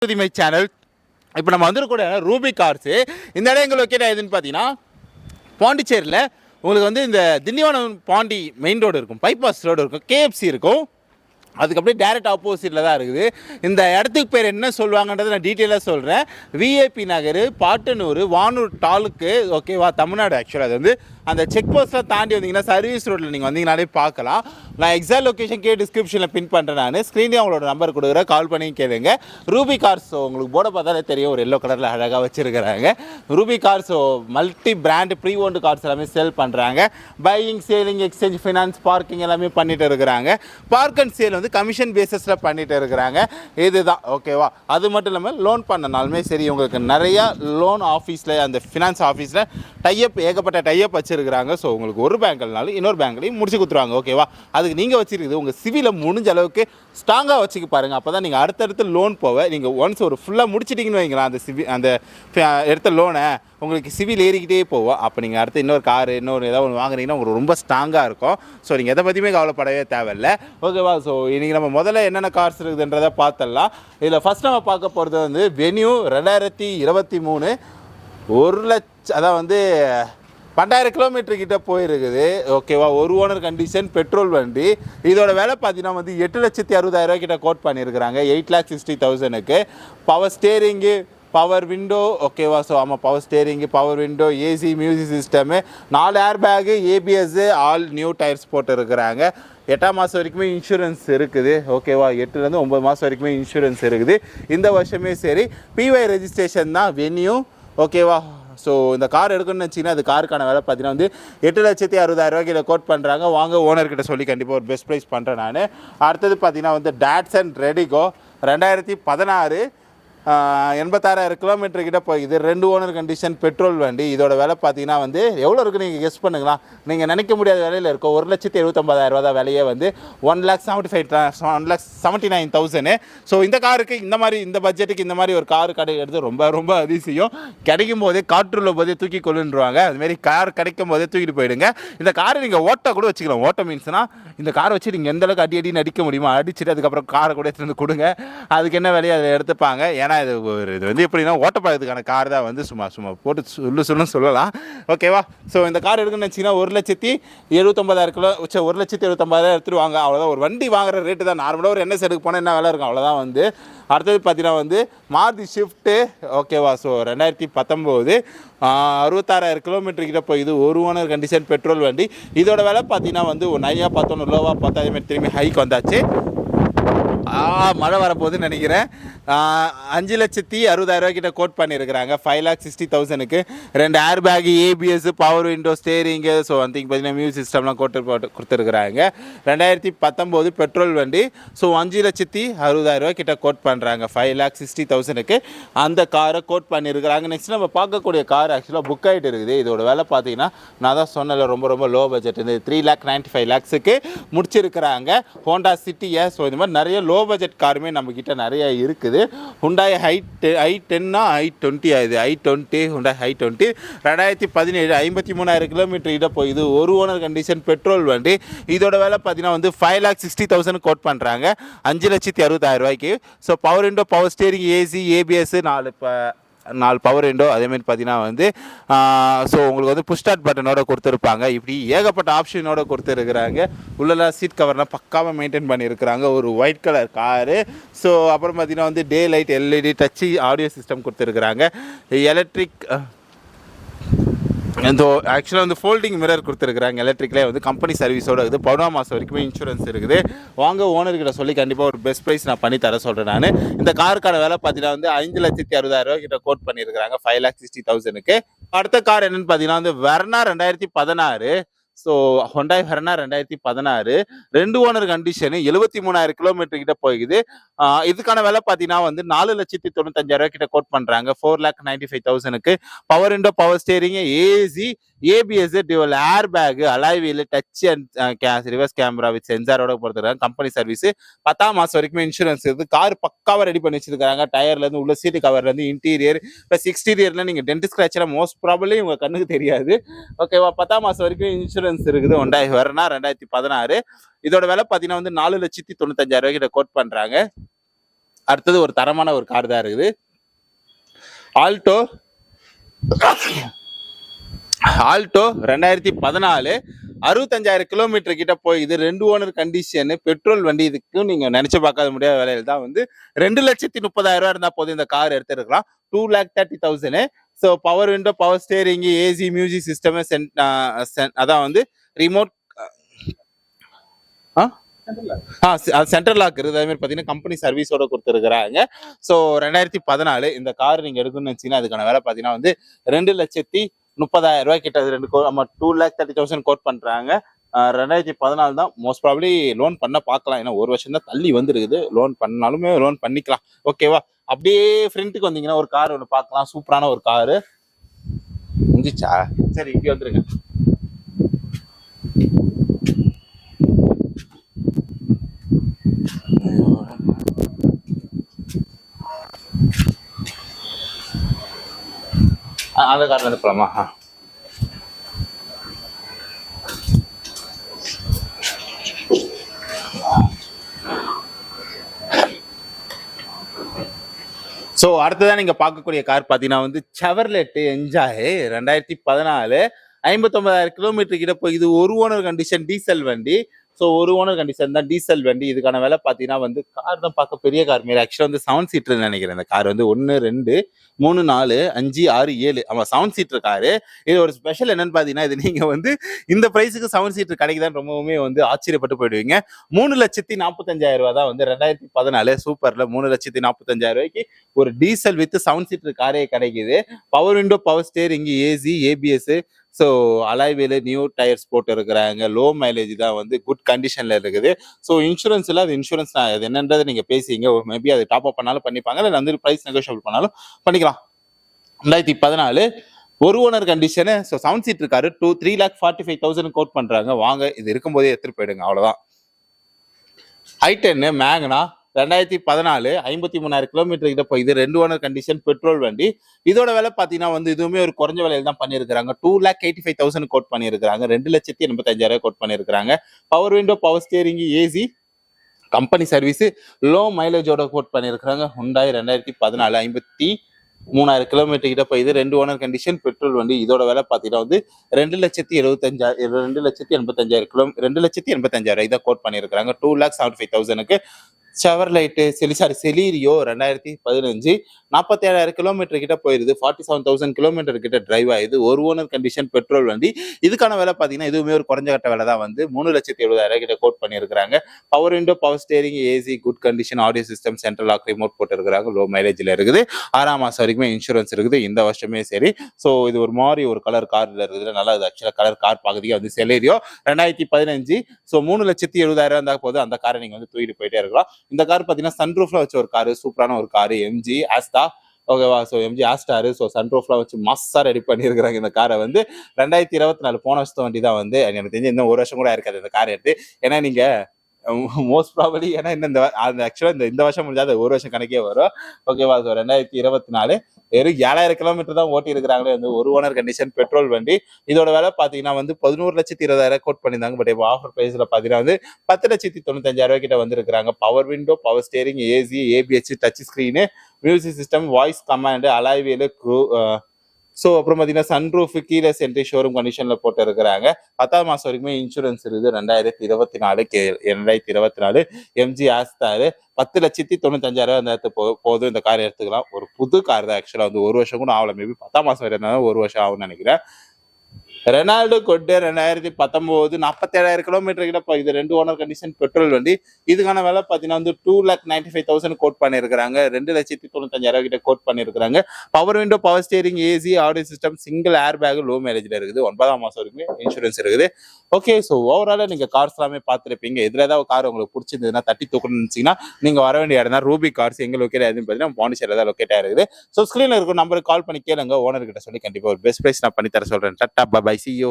My channel. இப்போ நம்ம வந்துருக்கூட Ruby cars. இந்த இடம் எங்கே லொக்கேட் ஆகுதுன்னு பார்த்தீங்கன்னா பாண்டிச்சேரியில் உங்களுக்கு வந்து இந்த திண்டிவனம் பாண்டி மெயின் ரோடு இருக்கும், பைபாஸ் ரோடு இருக்கும், கேஎஃப்சி இருக்கும். அதுக்கு அப்படியே டேரெக்ட் ஆப்போசிட்டில் தான் இருக்குது. இந்த இடத்துக்கு பேர் என்ன சொல்லுவாங்கன்றதை நான் டீட்டெயிலாக சொல்கிறேன். விஐபி நகர், பாட்டனூர், வானூர் தாலுக்கு, ஓகேவா, தமிழ்நாடு. ஆக்சுவலாக அது வந்து அந்த செக் போஸ்ட்டில் தாண்டி வந்தீங்கன்னா சர்வீஸ் ரோட்டில் நீங்கள் வந்தீங்கனாலே பார்க்கலாம். நான் எக்ஸாக்ட் லொக்கேஷன் டிஸ்கிரிப்ஷனில் பின் பண்ணுறேன். நான் ஸ்க்ரீன்லேயே அவங்களோட நம்பர் கொடுக்குறேன், கால் பண்ணி கேளுங்க. ரூபி கார்ஸ் உங்களுக்கு போர்டை பார்த்தாலே தெரியும், ஒரு எல்லோ கலரில் அழகாக வச்சுருக்கிறாங்க. Ruby cars multi brand pre owned cars எல்லாமே சேல் பண்ணுறாங்க. Buying, selling, exchange, finance, parking எல்லாமே பண்ணிட்டு இருக்கிறாங்க. பார்க் அண்ட் சேல் வந்து கமிஷன் பேசிஸில் பண்ணிட்டு இருக்கிறாங்க. இதுதான் ஓகேவா. அது மட்டும் இல்லாமல் லோன் பண்ணனாலுமே சரி, உங்களுக்கு நிறையா லோன் ஆஃபீஸில், அந்த ஃபினான்ஸ் ஆஃபீஸில் டைப், ஏகப்பட்ட டைப் வச்சுருக்கிறாங்க. ஸோ உங்களுக்கு ஒரு பேங்க்னாலும் இன்னொரு பேங்க்லையும் முடிச்சு கொடுத்துருவாங்க. ஓகேவா. அதுக்கு நீங்கள் வச்சுருக்குது உங்கள் சிவிலை முடிஞ்ச அளவுக்கு ஸ்ட்ராங்காக வச்சுக்க பாருங்கள். அப்போ தான் நீங்கள் அடுத்தடுத்து லோன் போக, நீங்கள் ஒன்ஸ் ஒரு ஃபுல்லாக முடிச்சிட்டிங்கன்னு வைங்களா, அந்த எடுத்த லோனை உங்களுக்கு சிவில் ஏறிக்கிட்டே போவோம். அப்போ நீங்கள் அடுத்து இன்னொரு காரு, இன்னொரு ஏதாவது ஒன்று வாங்குறீங்கன்னா உங்களுக்கு ரொம்ப ஸ்ட்ராங்காக இருக்கும். ஸோ நீங்கள் எதை பற்றியுமே கவலைப்படவே தேவையில்லை. ஓகேவா. ஸோ இன்றைக்கி நம்ம முதல்ல என்னென்ன கார்ஸ் இருக்குதுன்றதை பார்த்துடலாம். இதில் ஃபஸ்ட் நம்ம பார்க்க போகிறது வந்து வென்யூ 2023 1 லட்சம், அதான் வந்து 12,000 கிலோமீட்டர் கிட்ட போயிருக்குது. ஓகேவா. ஒரு ஓனர் கண்டிஷன், பெட்ரோல் வண்டி. இதோட விலை பார்த்தீங்கன்னா வந்து 8,60,000 கிட்ட கோட் பண்ணியிருக்கிறாங்க. 8,60,000க்கு. பவர் ஸ்டேரிங்கு, பவர் விண்டோ, ஓகேவா. ஸோ ஆமாம், power steering, power window, AC, music system, 4 ஏர் bag, ABS, all new tyres போட்டு இருக்கிறாங்க. 8ஆம் மாதம் வரைக்குமே இன்சூரன்ஸ் இருக்குது. ஓகேவா. 8லேருந்து 9 மாதம் வரைக்குமே இன்சூரன்ஸ் இருக்குது. இந்த வருஷமே சரி. பிஒய் ரெஜிஸ்ட்ரேஷன் தான் வென்யூ. ஓகேவா. ஸோ இந்த கார் எடுக்கணும்னு வச்சிங்கன்னா அது காருக்கான விலை பார்த்தீங்கன்னா வந்து 8,60,000 கோட் பண்ணுறாங்க. வாங்க ஓனர்கிட்ட சொல்லி கண்டிப்பாக ஒரு பெஸ்ட் ப்ரைஸ் பண்ணுறேன் நான். அடுத்தது பார்த்தீங்கன்னா வந்து டாட்சன் ரெடிகோ 2016 86,000 கிலோமீட்டர் கிட்ட போகுது. 2 ஓனர் கண்டிஷன், பெட்ரோல் வண்டி. இதோட விலை பார்த்தீங்கன்னா வந்து எவ்வளோ இருக்குது நீங்கள் கெஸ் பண்ணுங்களா. நீங்கள் நினைக்க முடியாத விலையில் இருக்கும். 1,79,000 தான் விலையே வந்து 1,79,000. ஸோ இந்த காருக்கு இந்த மாதிரி, இந்த பட்ஜெட்டுக்கு இந்த மாதிரி ஒரு கார் கிடைக்கிறது ரொம்ப ரொம்ப அதிசயம். கிடைக்கும் போதே, காற்றுள்ள போதே தூக்கி கொள்ளுன்றாங்க. அதுமாரி கார் கிடைக்கும் போதே தூக்கிட்டு போயிடுங்க. இந்த காரை நீங்கள் ஓட்ட கூட வச்சுக்கலாம். ஓட்ட மீன்ஸ்னால் இந்த காரை வச்சு நீங்கள் எந்த அளவுக்கு அடி அடிக்க முடியுமோ அடிச்சுட்டு அதுக்கப்புறம் காரை கூட எடுத்து வந்து கொடுங்க. அதுக்கு என்ன விலையை அதை எடுத்துப்பாங்க. ஏன்னா இது வந்து எப்படின்னா ஓட்டப்பழத்துக்கான கார் தான் வந்து சும்மா போட்டு சொல்லலாம். ஓகேவா. ஸோ இந்த கார் எடுக்கணும்னு வச்சிங்கன்னா 1,79,000 கிலோ, 1,79,000 எடுத்துருவாங்க. அவ்வளோதான். ஒரு வண்டி வாங்குற ரேட்டு தான். நார்மலாக ஒரு என்எஸ் எடுக்க போனால் என்ன விலை இருக்கும், அவ்வளோதான் வந்து. அடுத்தது பார்த்தீங்கன்னா வந்து மாருதி ஷிஃப்ட்டு. ஓகேவா. ஸோ 2019 66,000 கிலோமீட்டர் கிட்ட போகுது. ஒரு ஓனர் கண்டிஷன், பெட்ரோல் வண்டி. இதோட விலை பார்த்தீங்கன்னா வந்து ஒரு நையா பார்த்தோம், லோவாக பார்த்தா அதேமாதிரி திரும்பி ஹைக் வந்தாச்சு. மழை வரப்போகுதுன்னு நினைக்கிறேன். 5,60,000 கிட்ட கோட் பண்ணியிருக்கிறாங்க. 5,60,000க்கு 2 ஏர் bag, ABS, power window, steering, so வந்து பார்த்தீங்கன்னா மியூசிக் சிஸ்டம்லாம் போட்டு கொடுத்துருக்குறாங்க. 2019 பெட்ரோல் வண்டி. ஸோ 5,60,000 கிட்ட கோட் பண்ணுறாங்க. 5,60,000க்கு அந்த காரை கோட் பண்ணியிருக்கிறாங்க. நெக்ஸ்ட் நம்ம பார்க்கக்கூடிய கார் ஆக்சுவலாக புக் ஆகிட்டு இருக்குது. இதோட விலை பார்த்தீங்கன்னா நான் தான் சொன்னல, ரொம்ப ரொம்ப லோ பட்ஜெட். இந்த 3,95,000க்கு முடிச்சிருக்கிறாங்க. ஹோண்டா சிட்டியை. ஸோ இந்த மாதிரி நிறைய லோ பட்ஜெட் காருமே நம்மக்கிட்ட நிறைய இருக்குது. ஹுண்டாய் i10 i20 இது i20, ஹுண்டாய் i20 2017 53,000 கிலோமீட்டர் கிட்ட போகுது. ஒரு ஓனர் கண்டிஷன், பெட்ரோல் வண்டி. இதோட விலை பார்த்தீங்கன்னா வந்து 5,60,000 கோட் பண்ணுறாங்க. 5,60,000. So power window, power steering, AC, ABS, 4 power window. அதேமாதிரி பார்த்தீங்கன்னா வந்து ஸோ உங்களுக்கு வந்து புஷ் ஸ்டார்ட் பட்டனோட கொடுத்துருப்பாங்க. இப்படி ஏகப்பட்ட ஆப்ஷனோட கொடுத்துருக்குறாங்க. உள்ளெல்லாம் சீட் கவர்லாம் பக்காவாக மெயின்டைன் பண்ணியிருக்கிறாங்க. ஒரு ஒயிட் கலர் காரு. ஸோ அப்புறம் பார்த்தீங்கன்னா வந்து day light, LED touch audio system கொடுத்துருக்குறாங்க. எலக்ட்ரிக் இந்த ஆக்சுவலாக வந்து ஃபோல்டிங் மிரர் கொடுத்துருக்குறாங்க. எலக்ட்ரிக்லேயே வந்து கம்பெனி சர்வீஸோடு இருக்குது. 11ஆம் மாதம் வரைக்குமே இன்சூரன்ஸ் இருக்குது. வாங்க ஓனர்கிட்ட சொல்லி கண்டிப்பாக ஒரு பெஸ்ட் ப்ரைஸ் நான் பண்ணி தர சொல்கிறேன் நான். இந்த காருக்கான விலை பார்த்தீங்கன்னா வந்து 5,60,000 கிட்ட கோட் பண்ணியிருக்கிறாங்க. 5,60,000க்கு. அடுத்த கார் என்னென்னு பார்த்தீங்கன்னா வந்து Verna 2016. So ஹொண்டாய் Verna 2016 2 owner condition, 73,000 kilometre கிட்ட போகுது. இதுக்கான விலை பார்த்தீங்கன்னா வந்து 4,95,000 கிட்ட கோட் பண்ணுறாங்க. 4,95,000க்கு. Power window, power steering, AC, ABS, dual air bag, alloy wheel, touch and reverse camera with சென்சாரோட கொடுத்துருக்காங்க. Company service. 10ஆம் மாதம் வரைக்குமே இன்சூரன்ஸ் இருக்குது. கார் பக்காவாக ரெடி பண்ணி வச்சிருக்காங்க. டயர்லேருந்து உள்ள சீட்டு கவர்லேருந்து இன்டீரியர் ப்ளஸ் எக்ஸ்டீரியரில் நீங்கள் டென்ட் ஸ்க்ராட்ச்லாம் மோஸ்ட் ப்ராபப்ளி உங்கள் கண்ணுக்கு தெரியாது. ஓகேவா. 10ஆம் மாதம் வரைக்கும் இன்சூரன்ஸ் இருக்குது. Hyundai Verna 2016. இதோட விலை பார்த்தீங்கன்னா வந்து 4,95,000 கிட்ட கோட் பண்ணுறாங்க. அடுத்தது ஒரு தரமான ஒரு கார் தான் இருக்குது. ஆல்டோ ஆல்டோ 2014 65,000 கிலோமீட்டர் கிட்ட போயிது. 2 ஓனர் கண்டிஷனு, பெட்ரோல் வண்டி. இதுக்கும் நீங்க நினைச்சு பார்க்க முடியாத விலையில தான் வந்து 2,30,000 இருந்தா போதும் இந்த கார் எடுத்துருக்கலாம். 2,30,000. So power window, power steering, AC, music system, அதான் வந்து ரிமோட், சென்ட்ரல் லாக் இருக்குது. அதே மாதிரி பார்த்தீங்கன்னா கம்பெனி சர்வீஸோட கொடுத்துருக்குறாங்க. ஸோ 2014 இந்த கார் நீங்கள் எடுக்கணும்னு வச்சிங்கன்னா அதுக்கான வேலை பார்த்தீங்கன்னா வந்து 2,30,000 கிட்ட, 2,30,000 கோட் பண்ணுறாங்க. 2014 தான். மோஸ்ட் ப்ராபப்ளி லோன் பண்ண பார்க்கலாம், ஏன்னா ஒரு வருஷம் தான் தள்ளி வந்துருக்குது. லோன் பண்ணாலுமே லோன் பண்ணிக்கலாம். ஓகேவா? அப்படியே ஃப்ரண்ட்டுக்கு வந்தீங்கன்னா ஒரு கார் ஒன்று பார்க்கலாம், சூப்பரான ஒரு காரு. முடிஞ்சிச்சா? சரி, இப்படி வந்துருங்க. அந்த கார்ல இருந்து போலாமா? ஸோ அடுத்ததான் நீங்க பார்க்கக்கூடிய கார் பார்த்தீங்கன்னா வந்து செவர்லெட் என்ஜாய் 2014 59,000 கிலோமீட்டர் கிட்ட போய். இது ஒரு ஓனர் கண்டிஷன் டீசல் வண்டி. ஸோ ஒரு ஓனர் கண்டிஷன் தான், டீசல் வண்டி. இதுக்கான விலை பார்த்தீங்கன்னா வந்து கார் தான் பார்க்க பெரிய கார் மாரி. ஆக்சுவலாக வந்து 7 சீட்டர்னு நினைக்கிறேன். இந்த கார் வந்து 1 2 3 4 5 6 7 ஆமாம் 7 சீட்டர் காரு. இது ஒரு ஸ்பெஷல் என்னன்னு பார்த்தீங்கன்னா, இது நீங்கள் வந்து இந்த ப்ரைஸுக்கு 7 சீட்டர் கிடைக்குதான் ரொம்பவுமே வந்து ஆச்சரியப்பட்டு போயிடுவீங்க. 3,45,000 தான் வந்து 2014 சூப்பரில் 3,45,000 ஒரு டீசல் வித் 7 சீட்டர் காரே கிடைக்குது. Power window, power steering, AC, ABS, so அலாய்வேல நியூ டயர்ஸ் போட்டு இருக்கிறாங்க. லோ மைலேஜ் தான், வந்து குட் கண்டிஷன்ல இருக்குது. ஸோ இன்சூரன்ஸ்ல அது இன்சூரன்ஸ் அது என்னன்றதை நீங்க பேசிங்க. மேபி அது டாப் அப் பண்ணாலும் பண்ணிப்பாங்க, இல்லை வந்து ப்ரைஸ் நெகோஷியபிள் பண்ணாலும் பண்ணிக்கலாம். 2014 ஒரு ஓனர் கண்டிஷனு. ஸோ 7 சீட் இருக்காரு. 3,45,000 கோட் பண்றாங்க. வாங்க, இது இருக்கும்போதே எடுத்துட்டு போயிடுங்க, அவ்வளவுதான். i10 மேக்னா 2014 53,000 கிலோமீட்டர் கிட்ட போயிது. 2 ஓனர் கண்டிஷன் பெட்ரோல் வண்டி. இதோட விலை பார்த்தீங்கன்னா வந்து இதுவுமே ஒரு குறைஞ்ச விலையில தான் பண்ணியிருக்காங்க. 2,85,000 கோட் பண்ணியிருக்காங்க. 2,85,000 கோட் பண்ணியிருக்காங்க. Power window, power steering, AC, company service, low மைலேஜோட கோட் பண்ணியிருக்காங்க. ஹுண்டாய் 2014 53,000 கிலோமீட்டர் கிட்ட போயிது. 2 ஓனர் கண்டிஷன் பெட்ரோல் வண்டி. இதோட விலை பார்த்தீங்கன்னா வந்து 2,85,000 கிலோ 2,85,000 இதை கோட் பண்ணியிருக்காங்க. 2,75,000 செவர்லைட்டு செலீரியோ 2015 47,000 கிலோமீட்டர் கிட்ட போயிருது. 47,000 கிலோமீட்டர் கிட்ட டிரைவ் ஆகுது. ஒரு ஓனர் கண்டிஷன் பெட்ரோல் வண்டி. இதுக்கான விலை பார்த்தீங்கன்னா இதுவுமே ஒரு குறைஞ்ச கட்ட விலை தான், வந்து 3,70,000 கிட்ட கோட் பண்ணியிருக்காங்க. Power window, power steering, AC, good condition, audio system, central lock, remote போட்டுருக்காங்க. லோ மைலேஜ்ல இருக்குது. 6 மாசம் வரைக்குமே இன்சூரன்ஸ் இருக்குது, இந்த வருஷமே சரி. ஸோ இது ஒரு மாதிரி ஒரு கலர் கார்ல இருக்குது, நல்லா இது ஆக்சுவலா கலர் கார் பார்க்கறதுக்கு வந்து செலேரியோ 2015. ஸோ 3,70,000 இருந்தா போது அந்த காரை நீங்க வந்து தூக்கிட்டு போயிட்டே இருக்கலாம். இந்த கார் பார்த்தீங்கன்னா சன்ரூஃப்ல வச்ச ஒரு காரு, சூப்பரான ஒரு காரு, எம்ஜி ஆஸ்டா. ஓகேவா? So MG Astor. ஸோ சன்ரூஃப்லாம் வச்சு மஸ்ஸா ரெடி பண்ணியிருக்கிறாங்க. இந்த காரை வந்து 2024 போன வருஷத்து வண்டி தான், வந்து எனக்கு தெரிஞ்சு இன்னும் ஒரு வருஷம் கூட இருக்காது இந்த கார் எடுத்து. ஏன்னா நீங்க மோஸ்ட் ப்ராபபிலி ஏன்னா இந்த ஆக்சுவலா இந்த வருஷம் முடிஞ்சாது ஒரு வருஷம் கணக்கே வரும். ஓகேவா? ஸோ 2024 வெறும் 7,000 கிலோமீட்டர் தான் ஓட்டி இருக்கிறாங்களே. வந்து ஒரு ஓனர் கண்டிஷன் பெட்ரோல் வண்டி. இதோட விலை பார்த்தீங்கன்னா வந்து 11,20,000 கோட் பண்ணியிருந்தாங்க. பட் இப்போ ஆஃபர் ப்ரைஸ்ல பார்த்தீங்கன்னா வந்து 10,95,000 கிட்ட வந்திருக்கிறாங்க. Power window, power steering, AC, ABS, touch screen, music system, voice command, alloy wheel, so அப்புறம் பார்த்தீங்கன்னா சன்ரூஃப், கீழே சென்ட்ரி, ஷோரூம் கண்டிஷன்ல போட்டு இருக்கிறாங்க. 10 மாசம் வரைக்குமே இன்சூரன்ஸ் இருக்குது. 2024 எம்ஜி ஆஸ்டாரு 10,95,000 அந்த போதும் இந்த கார் எடுத்துக்கலாம். ஒரு புது கார் தான் ஆக்சுவலா, வந்து ஒரு வருஷம் கூட ஆகல. மேபி 10 மாசம் வரை இருந்தாலும் ஒரு வருஷம் ஆகும்னு நினைக்கிறேன். ரெனால்டோ கொட்டு 2019 47,000 கிலோமீட்டர் கிட்ட போகுது. 2 ஓனர் கண்டிஷன் பெட்ரோல் வண்டி. இதுக்கான விலை பார்த்தீங்கன்னா வந்து 2,95,000 கோட் பண்ணியிருக்காங்க. 2,95,000 கிட்ட கோட் பண்ணியிருக்காங்க. Power window, power steering, AC, audio system, single air bag, low மைலேஜ்ல இருக்குது. 9 மாசம் வரைக்குமே இன்சூரன்ஸ் இருக்குது. ஓகே, ஸோ ஓவரால நீங்க கார்ஸ் எல்லாமே பார்த்துருப்பீங்க. இதுல ஏதாவது கார் உங்களுக்கு பிடிச்சிருந்ததுன்னா தட்டி தூக்கணும்னு நினைச்சீங்கன்னா நீங்க வர வேண்டிய இடம் தான் ரூபி கார்ஸ். எங்க லொக்கேட் ஆகுதுன்னு பார்த்தீங்கன்னா பாண்டிச்சேரியில தான் லொக்கேட் ஆயிருக்குது. ஸோ ஸ்கிரீன்ல இருக்கும் நம்பருக்கு கால் பண்ணி கேளுங்க. ஓனர் கிட்ட சொல்லி கண்டிப்பா ஒரு பெஸ்ட் பிரைஸ் நான் பண்ணி தர சொல்றேன். Tata, bye bye, see you.